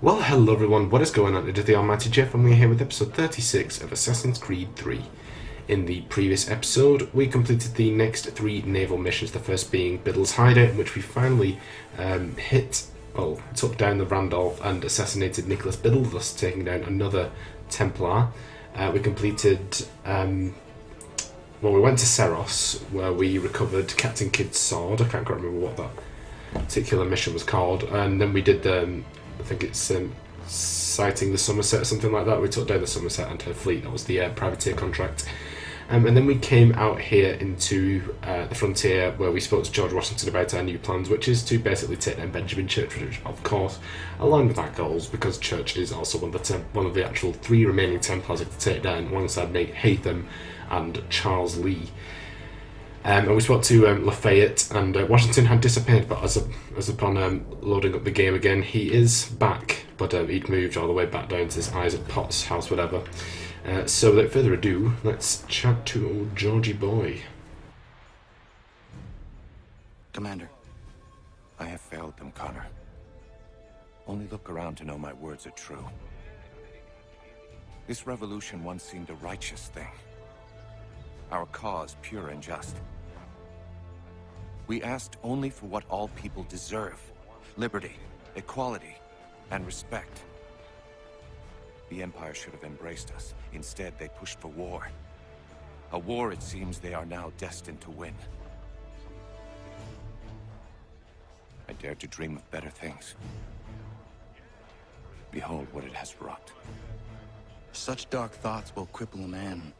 Well, hello everyone, what is going on? It is TheAlmightyGeoff and we're here with episode 36 of Assassin's Creed 3. In the previous episode, we completed the next three naval missions, the first being Biddle's Hideout, in which we finally took down the Randolph and assassinated Nicholas Biddle, thus taking down another Templar. We completed, we went to Seros, where we recovered Captain Kidd's sword. I can't quite remember what that particular mission was called, and then we did I think it's sighting the Somerset or something like that. We took down the Somerset and her fleet. That was the privateer contract. And then we came out here into the frontier where we spoke to George Washington about our new plans, which is to basically take down Benjamin Church, which of course aligned with our goals because Church is also one of the actual three remaining Templars to take down, alongside Nate Hatham and Charles Lee. And we spoke to Lafayette, and Washington had disappeared, but as upon loading up the game again, he is back, but he'd moved all the way back down to his Isaac Potts house, whatever. So without further ado, let's chat to old Georgie boy. Commander, I have failed them, Connor. Only look around to know my words are true. This revolution once seemed a righteous thing. Our cause pure and just. We asked only for what all people deserve: liberty, equality, and respect. The Empire should have embraced us. Instead, they pushed for war. A war it seems they are now destined to win. I dared to dream of better things. Behold what it has wrought. Such dark thoughts will cripple a man.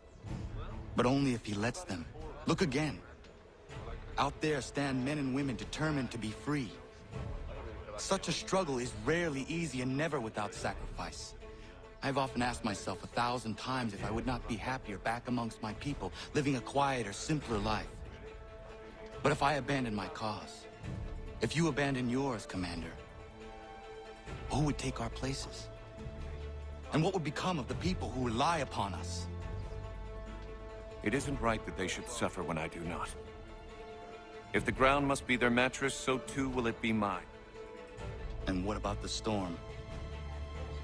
But only if he lets them. Look again. Out there stand men and women determined to be free. Such a struggle is rarely easy and never without sacrifice. I've often asked myself 1,000 times if I would not be happier back amongst my people, living a quieter, simpler life. But if I abandon my cause, if you abandon yours, Commander, who would take our places? And what would become of the people who rely upon us? It isn't right that they should suffer when I do not. If the ground must be their mattress, so too will it be mine. And what about the storm?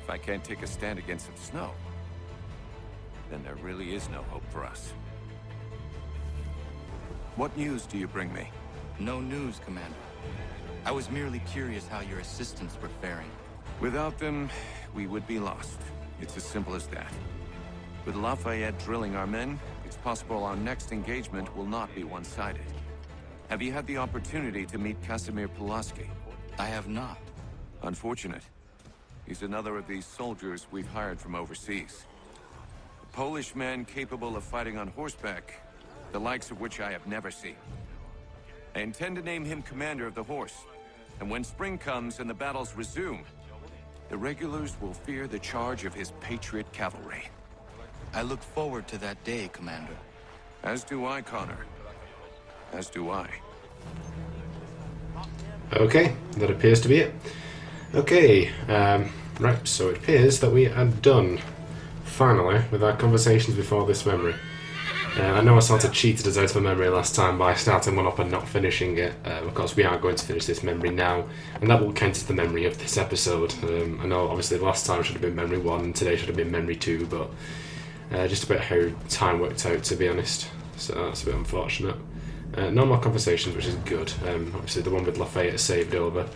If I can't take a stand against the snow, then there really is no hope for us. What news do you bring me? No news, Commander. I was merely curious how your assistants were faring. Without them, we would be lost. It's as simple as that. With Lafayette drilling our men, it's possible our next engagement will not be one-sided. Have you had the opportunity to meet Casimir Pulaski? I have not. Unfortunate. He's another of these soldiers we've hired from overseas. A Polish man capable of fighting on horseback, the likes of which I have never seen. I intend to name him commander of the horse, and when spring comes and the battles resume, the regulars will fear the charge of his patriot cavalry. I look forward to that day, Commander. As do I, Connor. As do I. Okay, that appears to be it. Okay, right, so it appears that we are done, finally, with our conversations before this memory. I know I sort of cheated us out of a memory last time by starting one up and not finishing it. Of course, we are going to finish this memory now, and that will count as the memory of this episode. I know, obviously, last time should have been memory 1, and today should have been memory 2, but just about how time worked out, to be honest. So that's a bit unfortunate. No more conversations, which is good. Obviously, the one with Lafayette is saved over.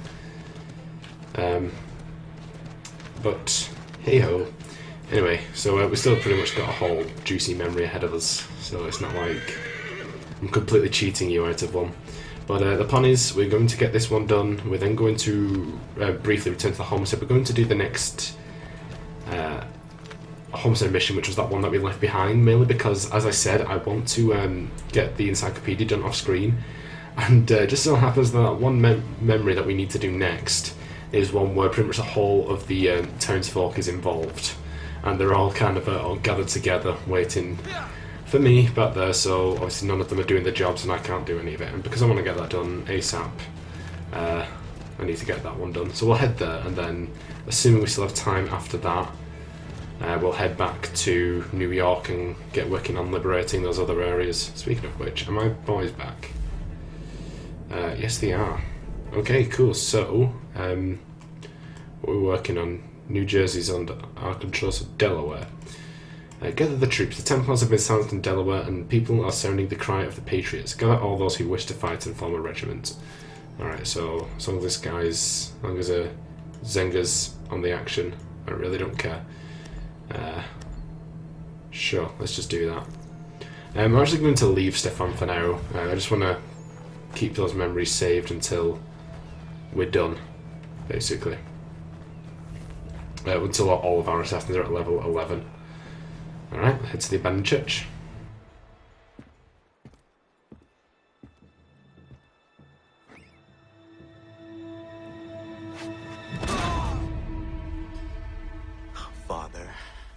But hey-ho. Anyway, so we still pretty much got a whole juicy memory ahead of us, so it's not like I'm completely cheating you out of one. But the plan is, we're going to get this one done. We're then going to briefly return to the homestead. We're going to do the next homestead mission, which was that one that we left behind, mainly because, as I said, I want to get the encyclopedia done off screen, and just so happens that one memory that we need to do next is one where pretty much the whole of the townsfolk is involved, and they're all kind of all gathered together waiting for me back there. So obviously none of them are doing the jobs and I can't do any of it, and because I want to get that done ASAP, I need to get that one done. So we'll head there, and then assuming we still have time after that, we'll head back to New York and get working on liberating those other areas. Speaking of which, are my boys back? Yes, they are. Okay, cool. So We're working on New Jersey's under our control of Delaware. Gather the troops. The Templars have been silenced in Delaware, and people are sounding the cry of the Patriots. Gather all those who wish to fight and form a regiment. Alright, so as long as this guy's... as long as Zenga's on the action, I really don't care. Sure, let's just do that. I'm actually going to leave Stefan for now. I just want to keep those memories saved until we're done, basically. Until all of our assassins are at level 11. Alright, head to the abandoned church. Father.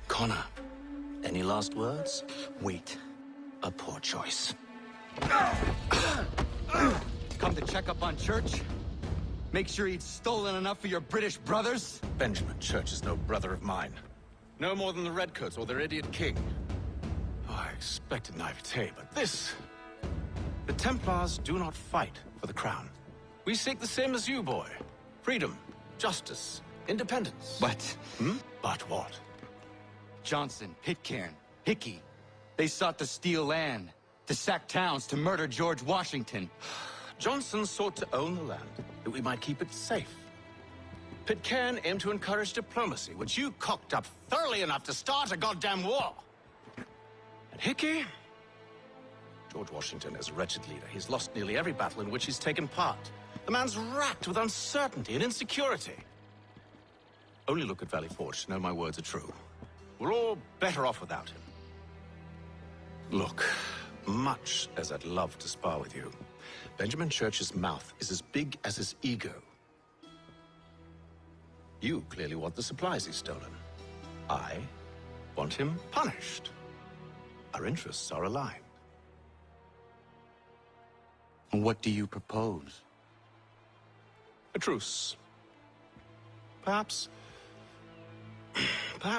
Connor. Any last words? Wait. A poor choice. Come to check up on Church? Make sure he'd stolen enough for your British brothers? Benjamin Church is no brother of mine. No more than the Redcoats or their idiot king. Oh, I expected naivete, but this... The Templars do not fight for the crown. We seek the same as you, boy. Freedom, justice, independence. But... But what? Johnson, Pitcairn, Hickey. They sought to steal land, to sack towns, to murder George Washington. Johnson sought to own the land, that we might keep it safe. Pitcairn aimed to encourage diplomacy, which you cocked up thoroughly enough to start a goddamn war. And Hickey? George Washington is a wretched leader. He's lost nearly every battle in which he's taken part. The man's racked with uncertainty and insecurity. Only look at Valley Forge to know my words are true. We're all better off without him. Look, much as I'd love to spar with you, Benjamin Church's mouth is as big as his ego. You clearly want the supplies he's stolen. I want him punished. Our interests are aligned. What do you propose? A truce. Perhaps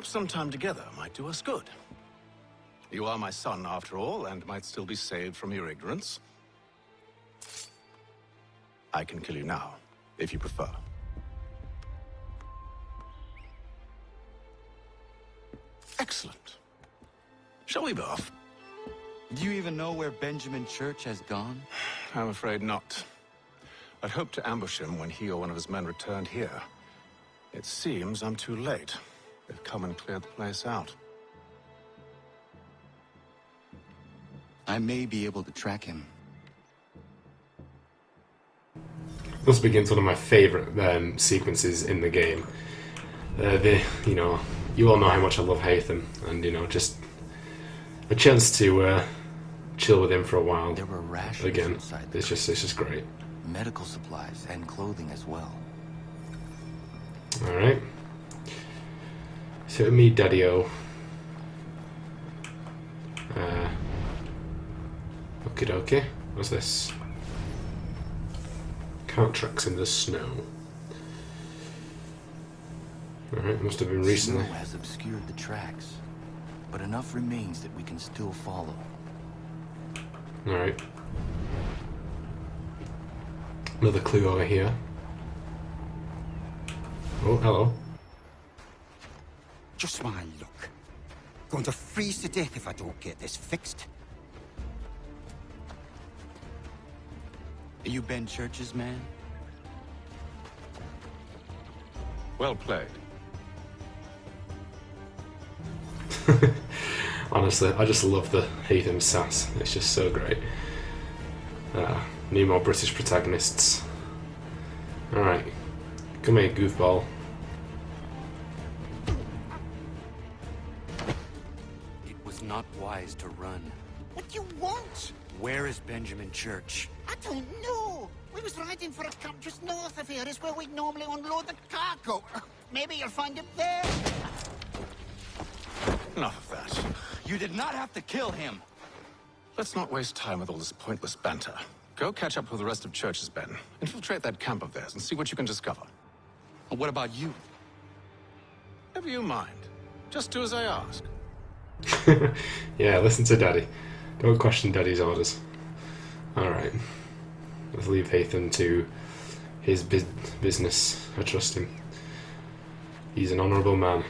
some time together might do us good. You are my son, after all, and might still be saved from your ignorance. I can kill you now, if you prefer. Excellent. Shall we be off? Do you even know where Benjamin Church has gone? I'm afraid not. I'd hoped to ambush him when he or one of his men returned here. It seems I'm too late. They've come and cleared the place out. I may be able to track him. This begins one of my favourite sequences in the game. You all know how much I love Haytham, and just a chance to chill with him for a while. There were rations again. inside the It's just great. medical supplies and clothing as well. All right. So me, Daddy-O. Okie dokie. What's this? Cart tracks in the snow. Alright, must have been recently. Snow has obscured the tracks, but enough remains that we can still follow. Alright. Another clue over here. Oh, hello. Just my luck. Going to freeze to death if I don't get this fixed. Are you Ben Church's man? Well played. Honestly, I just love the Haytham sass. It's just so great. Need more British protagonists. Alright. Come here, goofball. It was not wise to run. What do you want? Where is Benjamin Church? I don't know. We was riding for a camp just north of here. Is where we normally unload the cargo. Maybe you'll find it there. Enough of that. You did not have to kill him. Let's not waste time with all this pointless banter. Go catch up with the rest of Church's men. Infiltrate that camp of theirs and see what you can discover. And what about you? Never you mind. Just do as I ask. Yeah, listen to Daddy. Don't question Daddy's orders. Alright. Let's leave Haytham to his business. I trust him. He's an honourable man.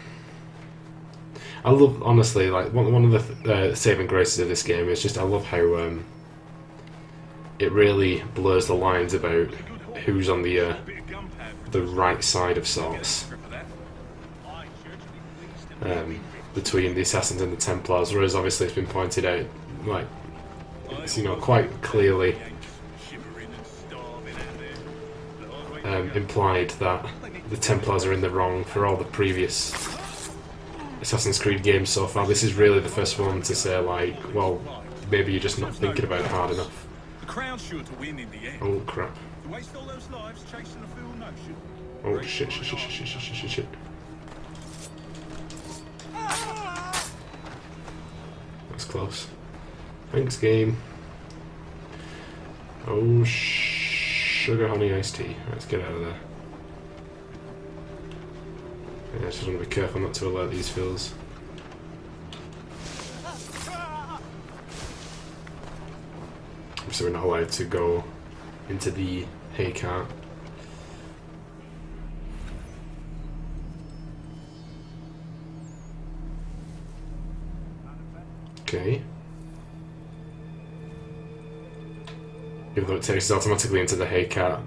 I love, honestly, like one of the saving graces of this game is just I love how it really blurs the lines about who's on the right side of sorts between the Assassins and the Templars, whereas obviously it's been pointed out, like, it's, you know, quite clearly implied that the Templars are in the wrong for all the previous Assassin's Creed games so far. This is really the first one to say, like, well, maybe you're just not thinking about it hard enough. The crown's sure to win in the end. Oh crap. To waste all those lives chasing a fool notion. Oh shit. That's close. Thanks, game. Oh, sugar honey iced tea. Let's get out of there. Yeah, I just want to be careful not to alert these fools. So we're not allowed to go into the hay cart. Okay. Even though it takes us automatically into the hay cart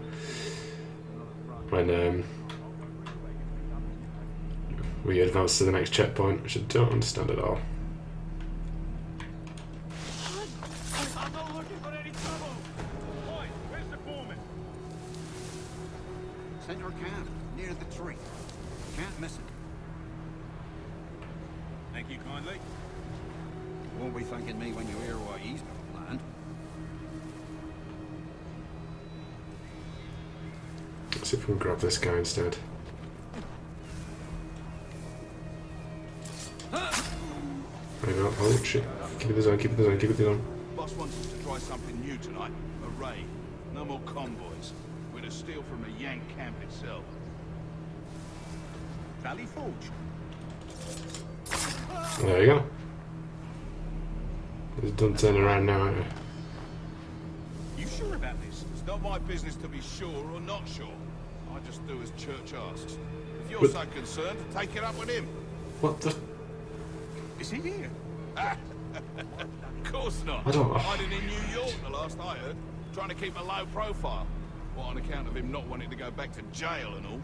when we advance to the next checkpoint, which I don't understand at all. I'm not looking for any trouble. Oi, where's the foreman? Center camp, near the tree. Can't miss it. Thank you kindly. Won't be thanking me when you hear what he's got planned. Let's see if we can grab this guy instead. There we go. Oh shit. Keep it on, keep it on, keep it on. Boss wants us to try something new tonight. A raid. No more convoys. We're to steal from the Yank camp itself. Valley Forge. There you go. It's done turning around now, aren't we? You sure about this? It's not my business to be sure or not sure. I just do as church asks. If you're so concerned, take it up with him. What the? Is he here? Of course not. I don't know. Hiding in New York, the last I heard. Trying to keep a low profile. What, on account of him not wanting to go back to jail and all?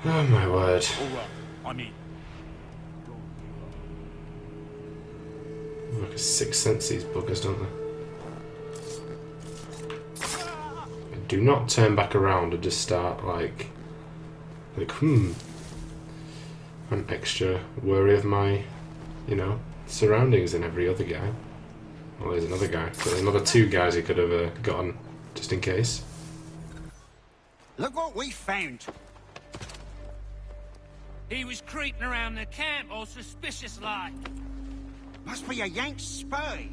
Oh my word. All right, I'm in. Like a sixth sense, these buggers, don't they? Do not turn back around and just start like I'm extra wary of my, you know, surroundings than every other guy. Well, there's another guy. So there's another two guys he could have gotten, just in case. Look what we found. He was creeping around the camp all suspicious like. Must be a Yank spy.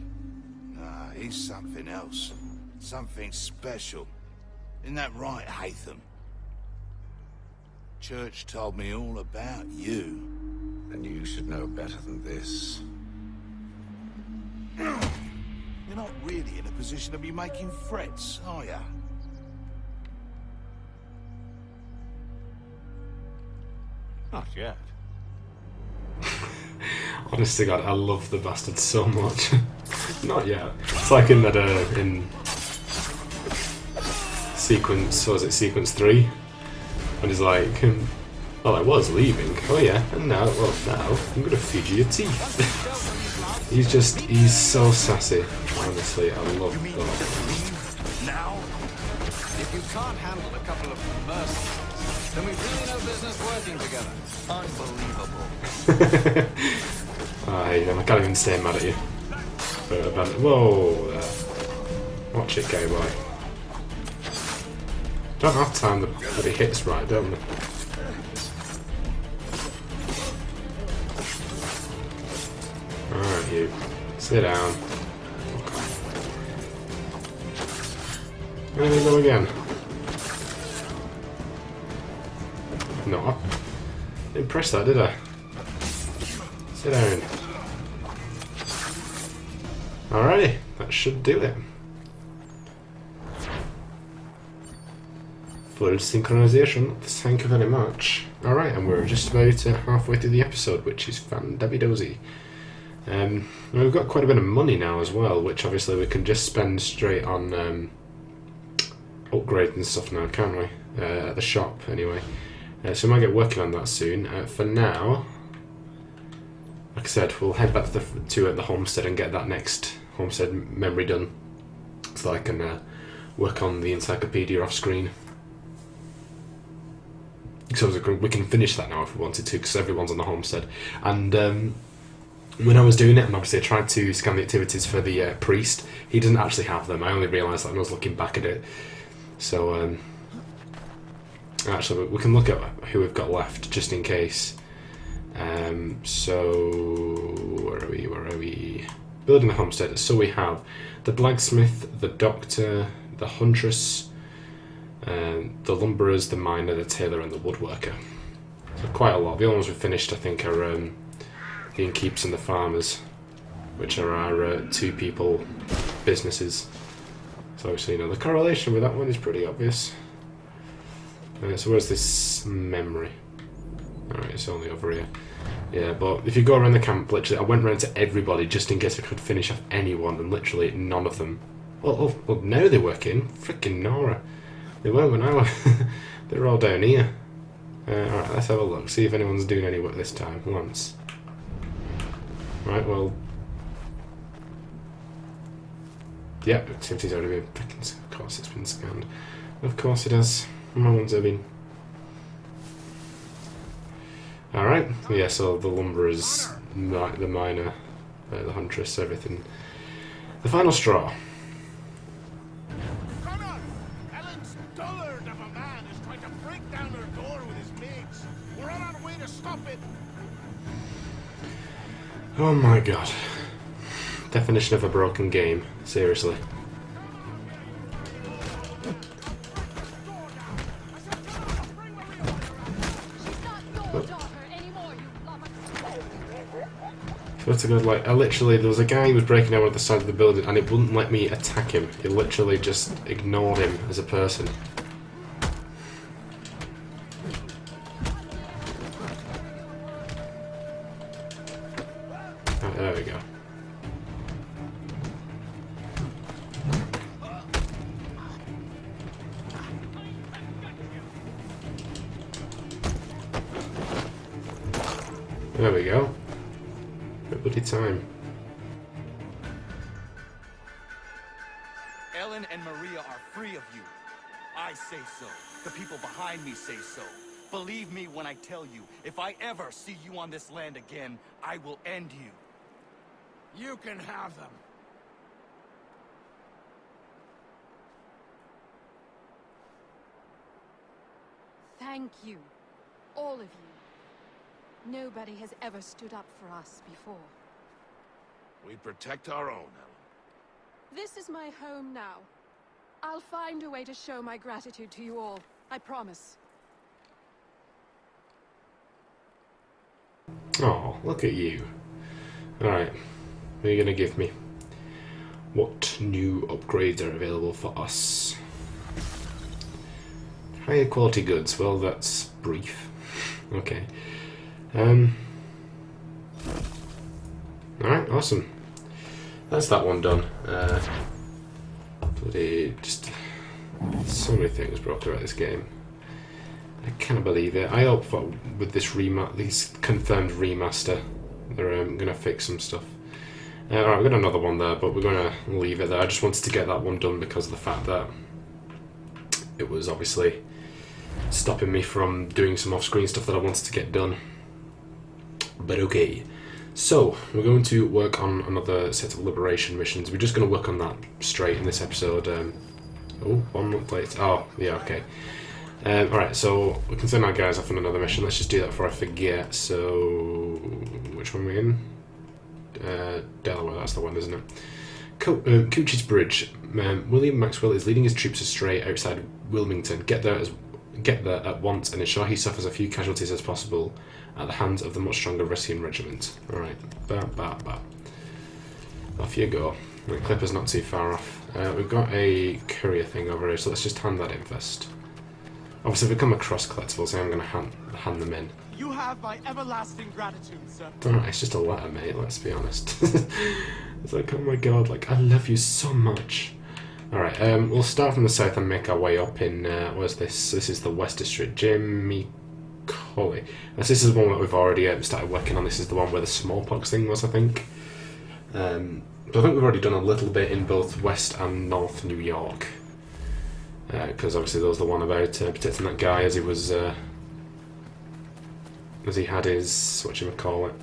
Nah, he's something else. Something special. Isn't that right, Hatham? Church told me all about you. And you should know better than this. You're not really in a position to be making threats, are ya? Not yet. Honest to God, I love the bastard so much. Not yet. It's like in that in sequence, what was it, sequence 3? And he's like, well, I was leaving. Oh yeah, and now I'm gonna feed you your teeth. he's so sassy. Honestly, I love that. Now? If you can't handle a couple of mercenaries, then we've really no business working together. Unbelievable. I can't even stay mad at you. Whoa, watch it go by. Don't have time that it hits right, don't we? Alright, you. Sit down. There we go again. No, I didn't press that, did I? Sit down. Alrighty, that should do it. full synchronization. Thank you very much. Alright, and we're just about halfway through the episode, which is fan-dabby-dozy. We've got quite a bit of money now as well, which obviously we can just spend straight on upgrades and stuff now, can't we? At the shop, anyway. So we might get working on that soon. For now, like I said, we'll head back to the homestead and get that next homestead memory done, so that I can work on the encyclopedia off screen. So we can finish that now if we wanted to, because everyone's on the homestead. And when I was doing it, and obviously I tried to scan the activities for the priest, he doesn't actually have them. I only realised that when I was looking back at it. So actually, we can look at who we've got left, just in case. So where are we? Building the homestead. So we have the blacksmith, the doctor, the huntress, the lumberers, the miner, the tailor, and the woodworker. So quite a lot. The only ones we've finished, I think, are the innkeeps and the farmers, which are our 2 people businesses. So obviously, the correlation with that one is pretty obvious. So where's this memory? Alright, it's only over here. Yeah, but if you go around the camp, literally, I went around to everybody just in case I could finish off anyone, and literally none of them. Well, now they work in. Frickin' Nora. They weren't when I was. They're all down here. Alright, let's have a look. See if anyone's doing any work this time. Once. Right, well. Yep, activity's already been. Of course it's been scanned. Of course it has. My ones have been. Alright, yeah, so the lumberers, the miner, the huntress, everything. The final straw. Connor! Ellen's dullard of a man is trying to break down her door with his mates. We're on our way to stop it. Oh my god. Definition of a broken game. Seriously. That's a good, like, there was a guy who was breaking out at the side of the building and it wouldn't let me attack him. It literally just ignored him as a person. Oh, there we go. There we go. Bloody time. Ellen and Maria are free of you. I say so. The people behind me say so. Believe me when I tell you, if I ever see you on this land again, I will end you. You can have them. Thank you, all of you. Nobody has ever stood up for us before. We protect our own, Ellen. This is my home now. I'll find a way to show my gratitude to you all. I promise. Oh, look at you. Alright, what are you gonna give me? What new upgrades are available for us? Higher quality goods. Well, that's brief. Okay. Alright, awesome. That's that one done. Bloody, just so many things broke about this game. I can't believe it. I hope that with this confirmed remaster, they're gonna fix some stuff. Alright, we've got another one there, but we're gonna leave it there. I just wanted to get that one done because of the fact that it was obviously stopping me from doing some off-screen stuff that I wanted to get done. But okay, so we're going to work on another set of liberation missions. We're just going to work on that straight in this episode. Oh, 1 month later. Oh, yeah, okay. Alright, so we can send our guys off on another mission. Let's just do that before I forget. So, which one are we in? Delaware, that's the one, isn't it? Cooch's Bridge. William Maxwell is leading his troops astray outside Wilmington. Get there at once and ensure he suffers a few casualties as possible at the hands of the much stronger Russian regiment. Alright, off you go. The Clipper's not too far off. We've got a courier thing over here, so let's just hand that in first. Obviously, if we come across collectibles, I'm going to hand them in. You have my everlasting gratitude, sir. Alright, it's just a letter, mate, let's be honest. It's like, oh my god, like, I love you so much. Alright, we'll start from the south and make our way up in, where's this? This is the West District. Jamie Colley. This is the one that we've already started working on. This is the one where the smallpox thing was, I think. But I think we've already done a little bit in both West and North New York. Because obviously there was the one about protecting that guy as he was, as he had his, whatchamacallit,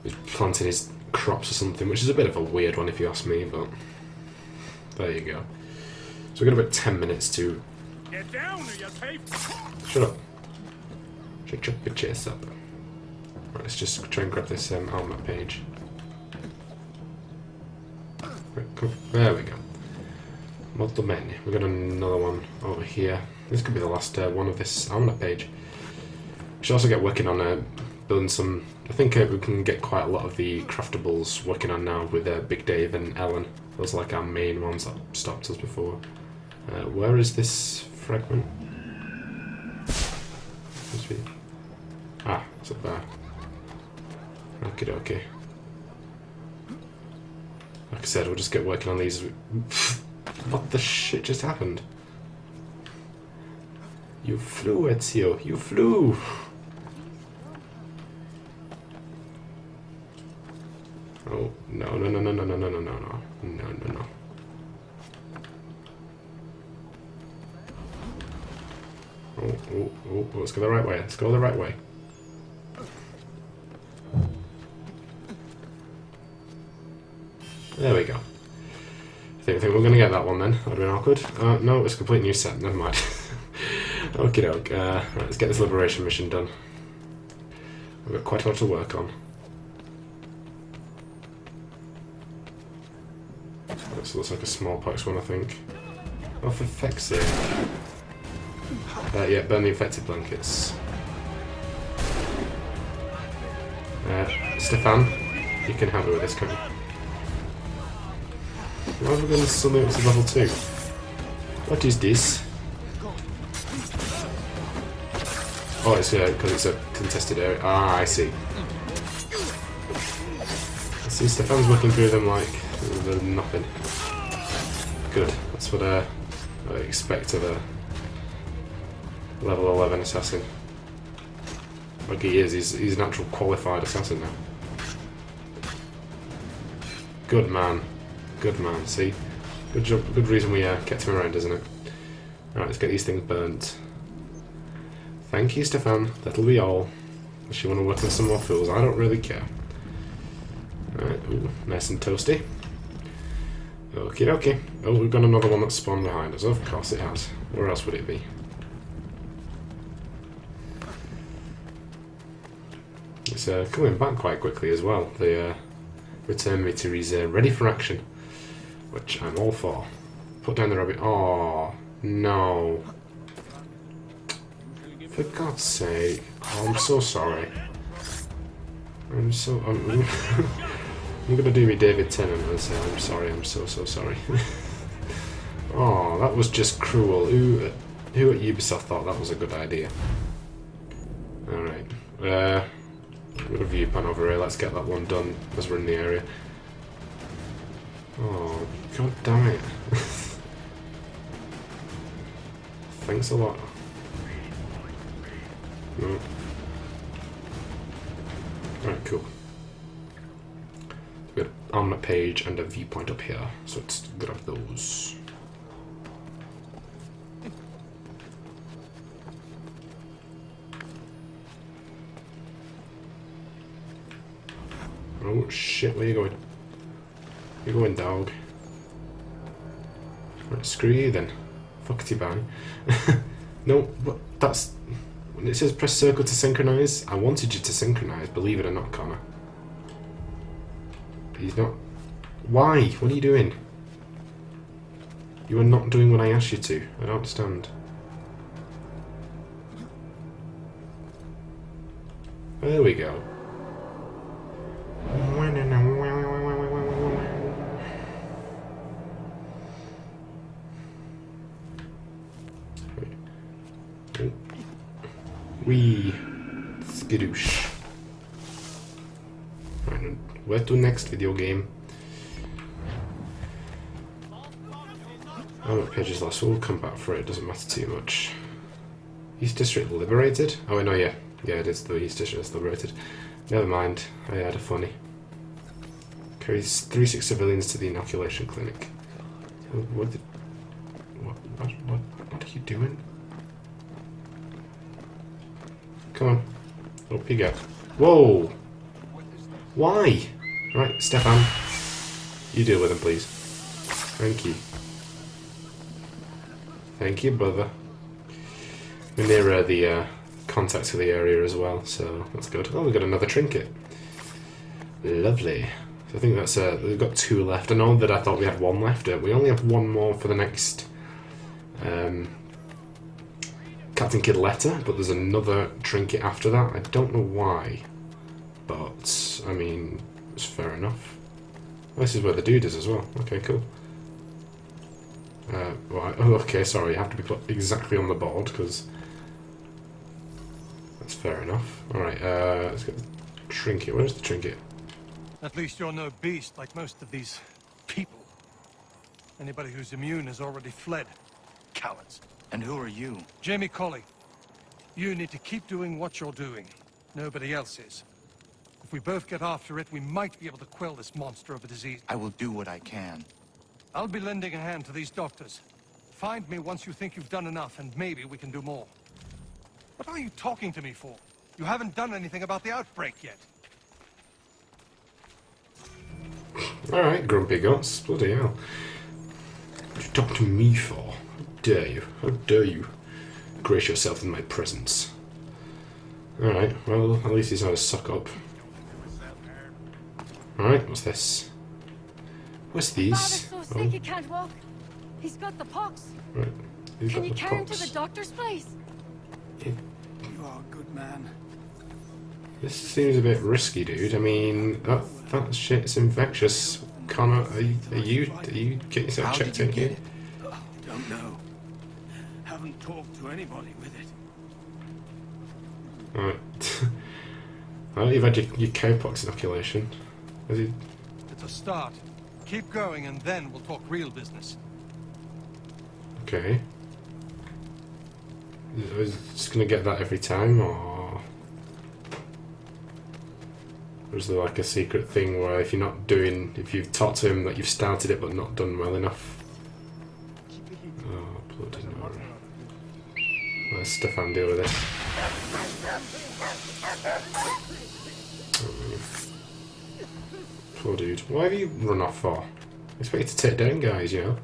he was planting his crops or something, which is a bit of a weird one if you ask me, but there you go. So we've got about 10 minutes to... Get down, or you tape. Shut up. Shut your bitch ass up. Right, let's just try and grab this almanac page. Right, cool. There we go. Molto bene. We've got another one over here. This could be the last one of this almanac page. We should also get working on building some... I think we can get quite a lot of the craftables working on now with Big Dave and Ellen. Those are like our main ones that stopped us before. Where is this fragment? Ah, it's up there. Okie dokie. Like I said, we'll just get working on these. What the shit just happened? You flew, Ezio. You flew! Oh, no, no, no, no, no, no, no, no, no, no. No, no, no. Oh, let's go the right way. Let's go the right way. There we go. I think we're going to get that one then. That would have been awkward. No, it's a complete new set. Never mind. Okie doke. Right, let's get this liberation mission done. We've got quite a lot to work on. This looks like a smallpox one, I think. Oh, for feck's sake. Yeah, burn the infected blankets. Stefan, you can help me with this, can't you? Why have we gone suddenly up to level 2? What is this? Oh, it's because it's a contested area. Ah, I see. I see Stefan's working through them like they're nothing. Good. That's what I expect of a level 11 assassin. Like he is. He's an actual qualified assassin now. Good man. Good man. See? Good job. Good reason we kept him around, isn't it? Alright, let's get these things burnt. Thank you, Stefan. That'll be all. Unless you want to work on some more fools, I don't really care. Alright, ooh, nice and toasty. Okie dokie. Oh, we've got another one that's spawned behind us. Of course it has. Where else would it be? It's coming back quite quickly as well. The return meter is ready for action, which I'm all for. Put down the rabbit. Oh, no. For God's sake. Oh, I'm so sorry. I'm I'm gonna do me David Tennant and say I'm sorry, I'm so sorry. Oh, that was just cruel. Who at Ubisoft thought that was a good idea? Alright. We've got a view pan over here, let's get that one done as we're in the area. Oh, god damn it. Thanks a lot. No. Alright, cool. We've got on the page and a viewpoint up here, so let's grab those. Oh shit, where you going? You're going, dog. Right, screw you then. Fuckity bang. No, but that's... When it says press circle to synchronise, I wanted you to synchronise, believe it or not, Connor. He's not... Why? What are you doing? You are not doing what I asked you to. I don't understand. There we go. Trink. Wee. Skidoosh. Right, where to next, video game? I'm at pages last, so we'll come back for it. It doesn't matter too much. East District liberated? Oh, I know, yeah. Yeah, it is the East District that's liberated. Never mind. I had a funny. Carries 36 civilians to the inoculation clinic. What are you doing? Come on. Up you go. Whoa! Why? Right, Stefan. You deal with him, please. Thank you. Thank you, brother. We're near the contacts of the area as well, so that's good. Oh, we've got another trinket. Lovely. So I think that's we've got 2 left. I know that I thought we had 1 left. We only have 1 more for the next Captain Kidd letter, but there's another trinket after that. I don't know why, but I mean, it's fair enough. This is where the dude is as well. Okay, cool. Right. Oh, okay, sorry, you have to be put exactly on the board, because that's fair enough. Alright, let's get the trinket. Where's the trinket? At least you're no beast like most of these people. Anybody who's immune has already fled. Cowards. And who are you? Jamie Colley. You need to keep doing what you're doing. Nobody else is. If we both get after it, we might be able to quell this monster of a disease. I will do what I can. I'll be lending a hand to these doctors. Find me once you think you've done enough, and maybe we can do more. What are you talking to me for? You haven't done anything about the outbreak yet. Alright, grumpy guts. Bloody hell. What you talk to me for? How dare you? How dare you grace yourself in my presence? Alright, well, at least he's not a suck-up. Alright, what's this? What's these? Father's so sick he can't walk. He's got the pox. Right. Can you carry him to the doctor's place? You are a good man. This seems a bit risky, dude. I mean, that shit's infectious. Connor, are you getting yourself checked in here? Don't know. Haven't talked to anybody with it. Alright. Well, you've had your cowpox inoculation. Has he? It's a start. Keep going, and then we'll talk real business. Okay. Is he just gonna get that every time, or is there like a secret thing where if you've taught to him that you've started it but not done well enough? Oh, bloody no. Let Stefan deal with it. Poor dude. Why have you run off for? I expect you to take down guys, you know?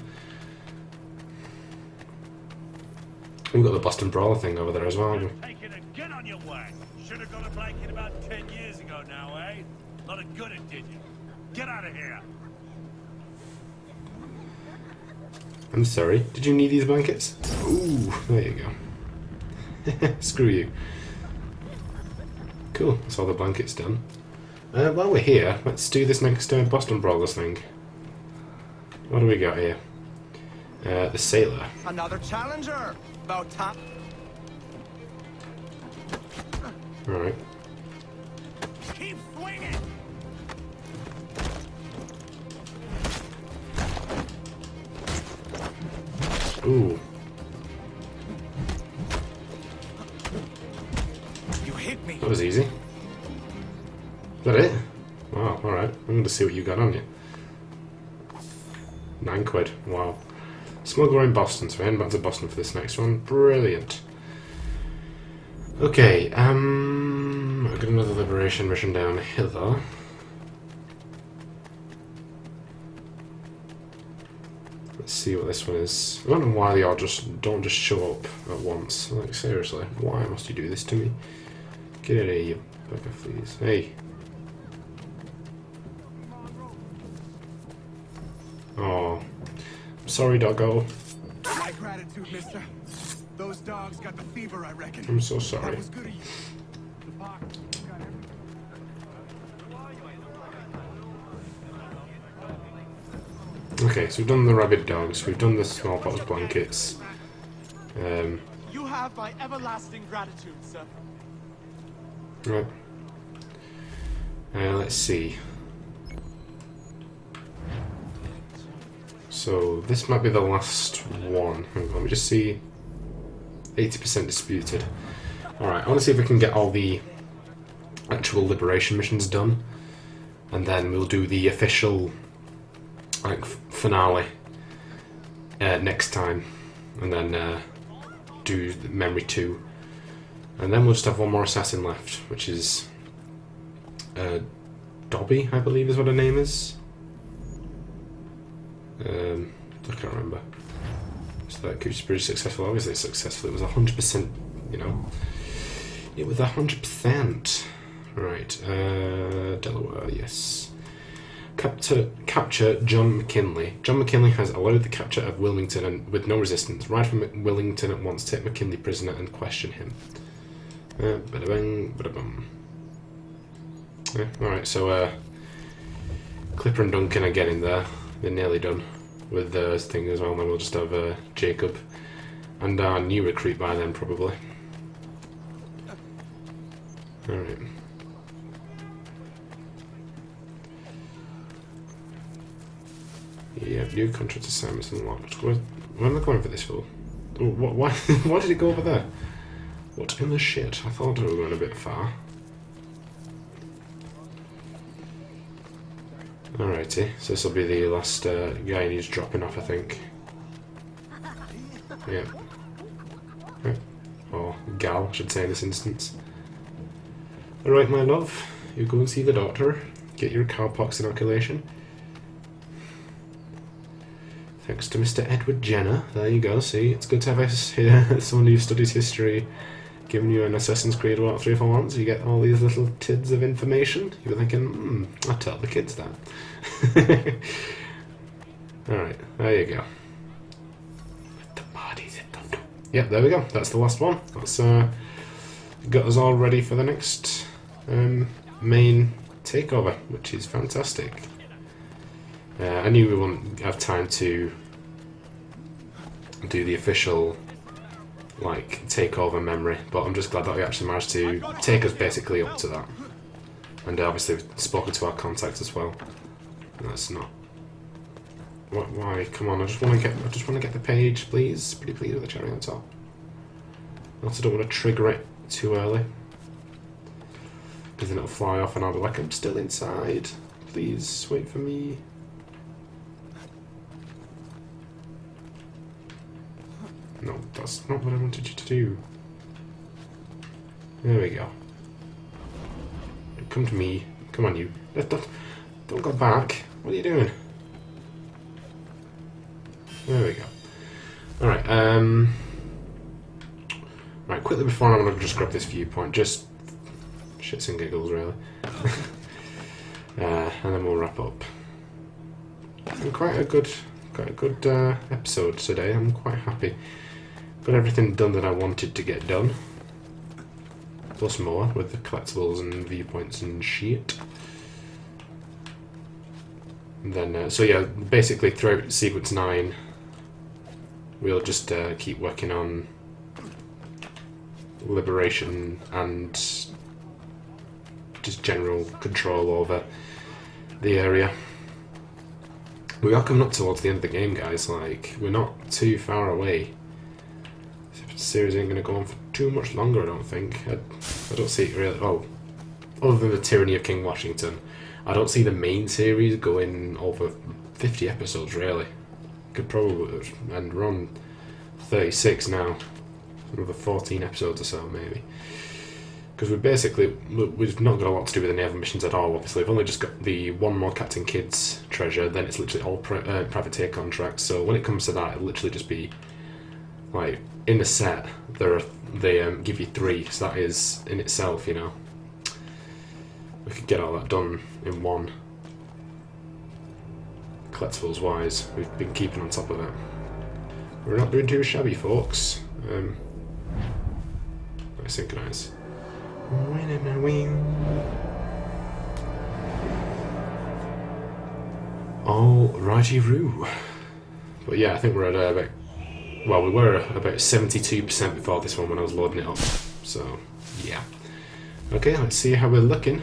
We've got the Boston Brawler thing over there as well, haven't we? Get on your way. Should have got a blanket about 10 years ago now, eh? Not a good it did you. Get out of here. I'm sorry. Did you need these blankets? Ooh, there you go. Screw you. Cool. That's all the blankets done. While we're here, let's do this next Boston Brawlers thing. What do we got here? The Sailor. Another challenger. About time. Alright. Keep swinging. Ooh. You hit me. That was easy. Is that it? Wow, alright. I'm going to see what you got on you. £9. Wow. Smuggler in Boston, so we're heading back to Boston for this next one. Brilliant. Okay, I've got another liberation mission down hither. Let's see what this one is. I don't know why they all don't just show up at once. Like, seriously, why must you do this to me? Get out of here, you bugger, please. Hey. Oh. Sorry, doggo. My gratitude, mister. Those dogs got the fever, I reckon. I'm so sorry. That was good of you. Okay, so we've done the rabid dogs, we've done the smallpox blankets. You have my everlasting gratitude, sir. Right. Let's see. So this might be the last one. Hang on, let me just see. 80% disputed. Alright, I want to see if we can get all the actual liberation missions done. And then we'll do the official like finale next time. And then do Memory 2. And then we'll just have one more assassin left, which is Dobby, I believe is what her name is. I can't remember. So that was pretty successful. Obviously successful. It was 100%, you know. It was 100%. Right. Delaware, yes. Capture John McKinley. John McKinley has allowed the capture of Wilmington and with no resistance. Ride from Wilmington at once, take McKinley prisoner and question him. Bada bang, bada bum. Yeah, alright, so Clipper and Duncan are getting there. They're nearly done with those things as well, and then we'll just have Jacob and our new recruit by then, probably. Alright. Yeah, new contract assignments unlocked. Where am I going for this for? Oh, why did it go over there? What in the shit? I thought we were going a bit far. Alrighty, so this will be the last guy who's dropping off, I think. Yeah. Or gal, I should say in this instance. Alright, my love, you go and see the doctor. Get your cowpox inoculation. Thanks to Mr. Edward Jenner. There you go, see, it's good to have someone who studies history giving you an Assassin's Creed, what, 3 or 4 months, you get all these little tidbits of information. You're thinking, I'll tell the kids that. Alright, there you go. The bodies at the... Yep, there we go, that's the last one. That's got us all ready for the next main takeover, which is fantastic. I knew we wouldn't have time to do the official like takeover memory, but I'm just glad that we actually managed to take us basically up to that. And obviously we've spoken to our contacts as well. That's not... Why? Come on, I just want to get the page, please. Pretty please with the cherry on top. I also don't want to trigger it too early, because then it'll fly off and I'll be like, I'm still inside. Please wait for me. No, that's not what I wanted you to do. There we go. Come to me. Come on, you. Don't go back. What are you doing? There we go. Alright, right, quickly before I'm gonna just grab this viewpoint, just shits and giggles really. And then we'll wrap up. And quite a good episode today. I'm quite happy. Got everything done that I wanted to get done. Plus more with the collectibles and viewpoints and shit. And then, so yeah, basically throughout Sequence 9, we'll just keep working on liberation and just general control over the area. We are coming up towards the end of the game, guys. Like, we're not too far away. The series ain't going to go on for too much longer, I don't think. I don't see it really... Oh, other than the Tyranny of King Washington, I don't see the main series going over 50 episodes, really. Could probably... And we're on 36 now. Another 14 episodes or so, maybe. Because we've not got a lot to do with the naval missions at all, obviously. We've only just got the one more Captain Kidd's treasure, then it's literally all privateer contracts. So when it comes to that, it'll literally just be... Like, in the set, they give you 3, so that is, in itself, you know. We could get all that done in one. Collectibles-wise, we've been keeping on top of it. We're not doing too shabby, folks. I synchronize. Alrighty-roo. But yeah, I think we're at about well, we were about 72% before this one when I was loading it up. So, yeah. Okay, let's see how we're looking.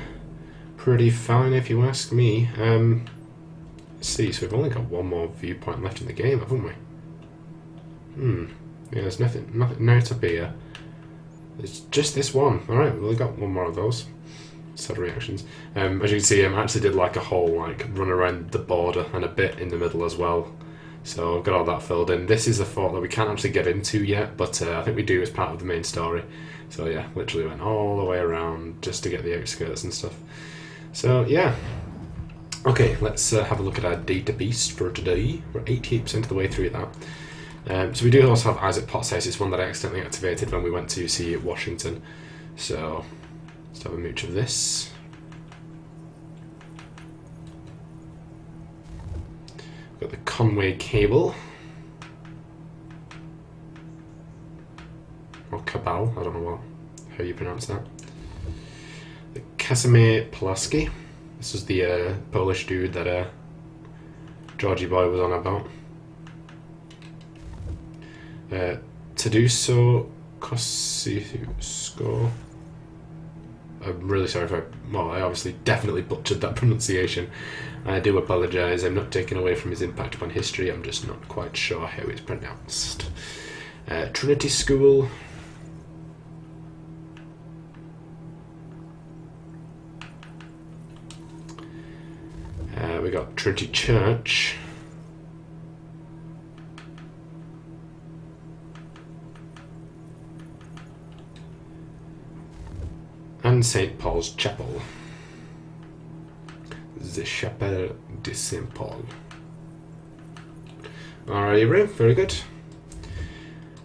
Pretty fine if you ask me. Let's see, so we've only got one more viewpoint left in the game, haven't we? Yeah, there's nothing nice up here. It's just this one. Alright, we've only got one more of those. Sad reactions. As you can see, I actually did like a whole run around the border and a bit in the middle as well. So I've got all that filled in. This is a fort that we can't actually get into yet, but I think we do as part of the main story. So yeah, literally went all the way around just to get the outskirts and stuff. So yeah. Okay, let's have a look at our database for today. We're 88% of the way through that. So we do also have Isaac Potts House. It's one that I accidentally activated when we went to see Washington. So let's have a mooch of this. Got the Conway Cable. Or Cabal, I don't know how you pronounce that. The Casimir Pulaski. This is the Polish dude that Georgie Boy was on about. Taduso Kosciuszko. I'm really sorry if I obviously definitely butchered that pronunciation. I do apologise. I'm not taking away from his impact upon history, I'm just not quite sure how it's pronounced. Trinity School. We got Trinity Church. And St. Paul's Chapel. The Chapelle de St. Paul. Alright, very good.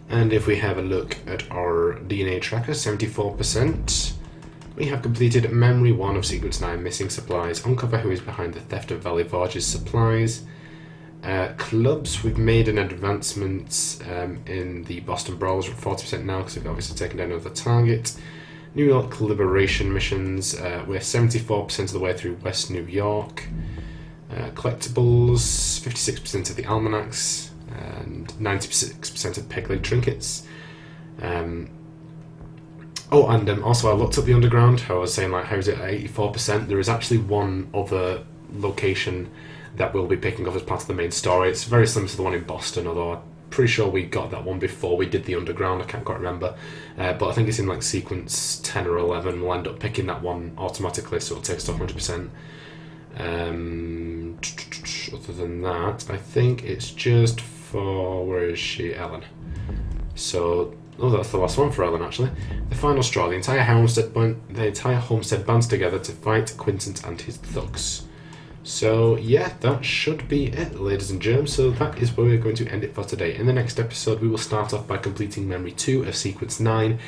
And if we have a look at our DNA tracker, 74%. We have completed Memory 1 of Sequence 9, Missing Supplies. Uncover who is behind the theft of Valley Forge's supplies. Clubs, we've made an advancement in the Boston Brawlers. We're at 40% now because we've obviously taken down another target. New York Liberation missions, we're 74% of the way through West New York. Collectables, 56% of the almanacs, and 96% of peg leg trinkets. Also I looked up the underground. I was saying how's it at 84%? There is actually one other location that we'll be picking up as part of the main story. It's very similar to the one in Boston, although I'm pretty sure we got that one before we did the underground. I can't quite remember, but I think it's in sequence 10 or 11. We'll end up picking that one automatically, so it'll take us to 100%. Other than that, I think it's just for, where is she, Ellen? So, that's the last one for Ellen actually. The final straw. The entire homestead bands together to fight Quinton and his thugs. So yeah, that should be it, ladies and germs. So that is where we're going to end it for today. In the next episode, we will start off by completing Memory 2 of Sequence 9.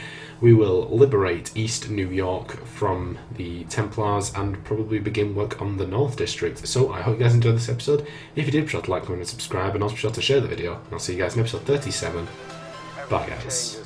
We will liberate East New York from the Templars and probably begin work on the North District. So I hope you guys enjoyed this episode. If you did, be sure to like, comment and subscribe, and also be sure to share the video. And I'll see you guys in episode 37. Bye guys.